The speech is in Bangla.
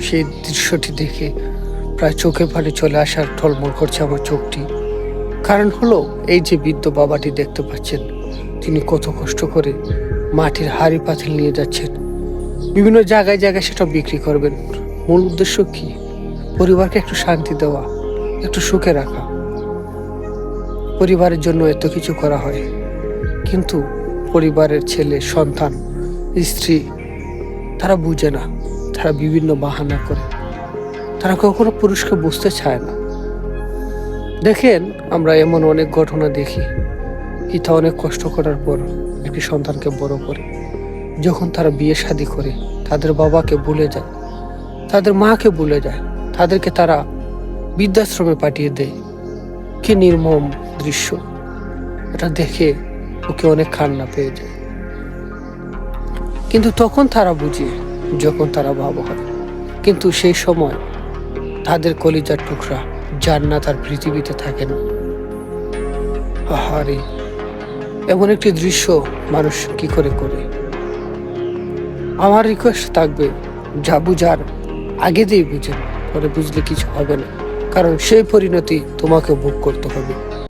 সেই দৃশ্যটি দেখে প্রায় চোখে পানি চলে আসার টলমল করছে আমার চোখটি। কারণ হলো এই যে বৃদ্ধ বাবাটি দেখতে পাচ্ছেন, তিনি কত কষ্ট করে মাটির হাঁড়ি পাতিল নিয়ে যাচ্ছেন, বিভিন্ন জায়গায় জায়গায় সেটা বিক্রি করবেন। মূল উদ্দেশ্য কি? পরিবারকে একটু শান্তি দেওয়া, একটু সুখে রাখা। পরিবারের জন্য এত কিছু করা হয়, কিন্তু পরিবারের ছেলে, সন্তান, স্ত্রী তারা বুঝে না। তারা বিভিন্ন বাহানা করে, তারা কখনো পুরুষকে বুঝতে চায় না। দেখেন, আমরা এমন অনেক ঘটনা দেখি, পিতা অনেক কষ্ট করার পর একটি সন্তানকে বড় করে যখন তারা বিয়ে শাদী করে, তাদের বাবাকে ভুলে যায়, তাদের মাকে ভুলে যায়, তাদেরকে তারা বৃদ্ধাশ্রমে পাঠিয়ে দেয়। কি নির্মম দৃশ্য! এটা দেখে ওকে অনেক কান্না পেয়ে যায়। কিন্তু তখন তারা বুঝে যখন তারা বাবা হয়, কিন্তু সেই সময় তাদের কলিজার টুকরা জান্নাত আর পৃথিবীতে থাকে না। আহারে, এমন একটি দৃশ্য মানুষ কি করে করে? আমার রিকোয়েস্ট থাকবে, যা বুঝার আগে দিয়ে বুঝেন, পরে বুঝলে কিছু হবে না, কারণ সেই পরিণতি তোমাকে ভোগ করতে হবে।